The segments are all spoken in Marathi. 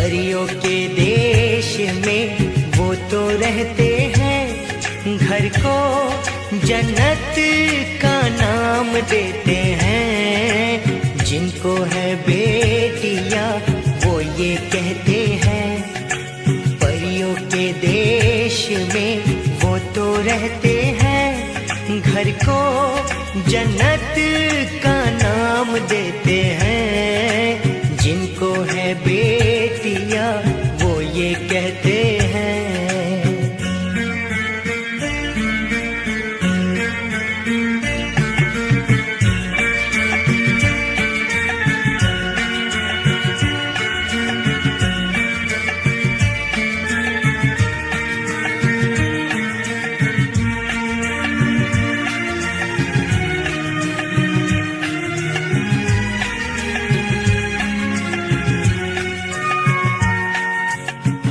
परियों के देश में वो तो रहते हैं, घर को जन्नत का नाम देते हैं। जिनको है बेटियां वो ये कहते हैं, परियों के देश में वो तो रहते हैं, घर को जन्नत का नाम देते हैं। जिनको है बेटियां वो ये कहते हैं।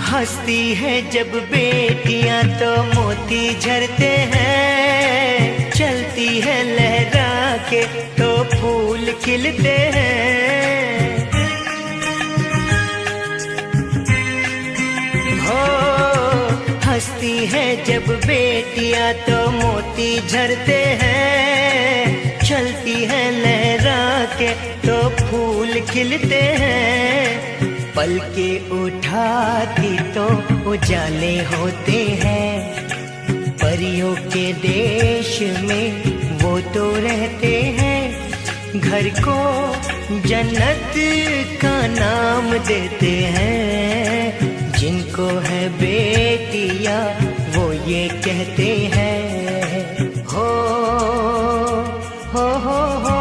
हंसती है जब बेटियां तो मोती झरते हैं, चलती है लहरा के तो फूल खिलते हैं। हो हंसती है जब बेटियां तो मोती झरते हैं, चलती है लहरा के तो फूल खिलते हैं। पल के उठाती तो उजाले होते हैं, परियों के देश में वो तो रहते हैं, घर को जन्नत का नाम देते हैं। जिनको है बेटियां वो ये कहते हैं। हो हो हो हो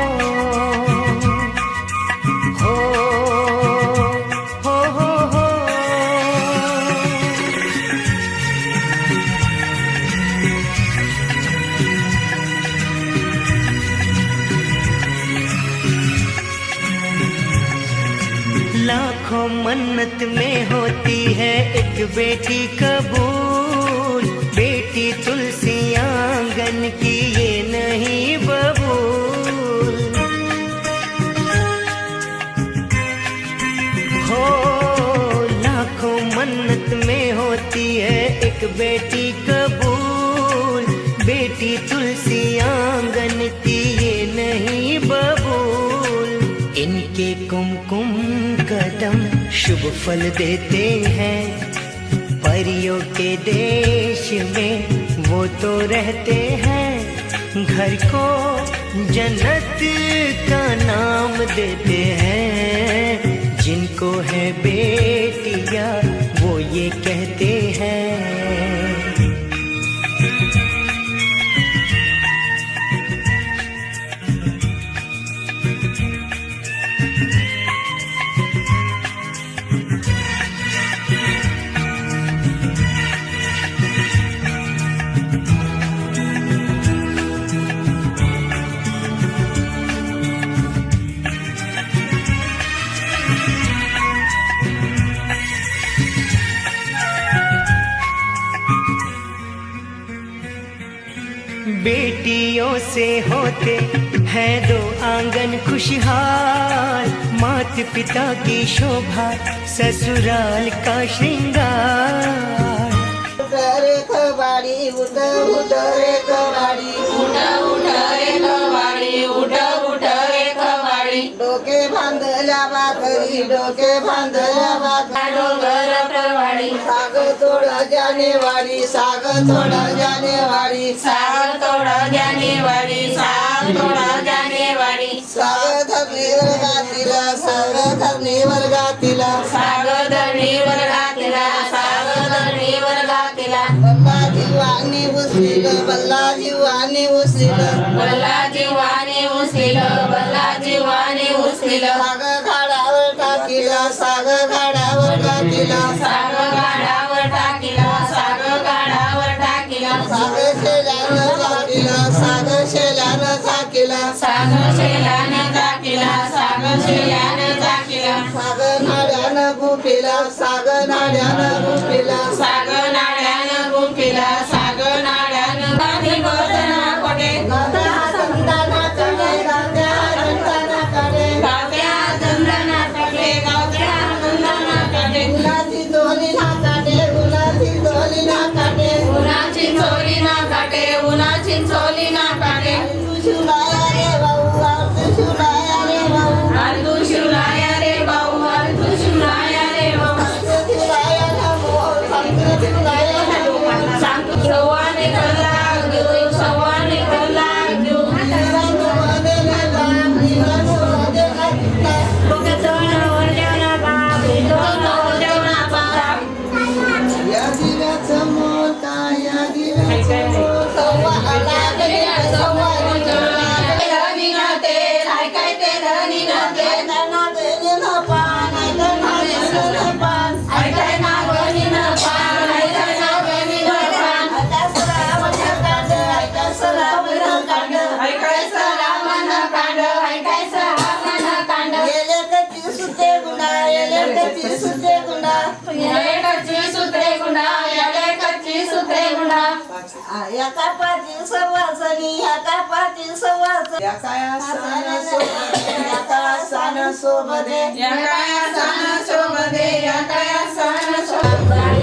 लाखों मन्नत में होती है एक बेटी कबूल, बेटी तुलसी आंगन की ये नहीं बबूल। हो लाखों मन्नत में होती है एक बेटी कबूल, बेटी तुलसी आंगन की ये नहीं बबूल। इनके कुमकुम कदम शुभ फल देते हैं, परियों के देश में वो तो रहते हैं, घर को जन्नत का नाम देते हैं। जिनको है बेटियां वो ये कहते हैं। बेटियों से होते हैं दो आंगन खुशहाल, माता पिता की शोभा ससुराल का श्रृंगार। रे कबाड़ी उठ उठ रे कबाड़ी, उठ उठ रे कबाड़ी, उठ उठ रे कबाड़ी। डोके बांधल्या भाकरी, डोके बांधल्या भाकरी, डोंगर परवाडी। साग तोडा जानेवाडी, साग तोडा जानेवाडी, साग तोडा जानेवाडी, साग तोडा जानेवाडी। साग धरणी वर्गातीला, साग धरणी वर्गातीला, साग धरणी वर्गातीला, साग धरणी वर्गातीला। बल्ला जीवानी उसिल, बल्ला जीवानी उसिल, बल्ला जीवानी उसिल, बल्ला जीवानी उसिल। साग घाडावर टाकीला, साग घाडावर टाकीला, साग घाडावर टाकीला, साग घाडावर टाकीला। साग शेल्यानं टाकीला, साग शेल्यानं टाकीला, साग शेल्यानं टाकीला, साग शेल्यानं टाकीला। साग नाड्यानं गुपिला, साग नाड्यानं गुपिला, साग नाड्यानं गुपिला, साग नाड्यानं गाठी गोदना कोटे, गावत्या चंदना कडे, गावत्या चंदना कडे, गावत्या चंदना कडे, गावत्या चंदना कडे। या कापाची सवासणी या कापाची सवासणी या काय सण सोबदे या काय सण सोबदे या काय सण सोबदे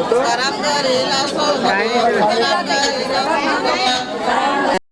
Barang dari langsung,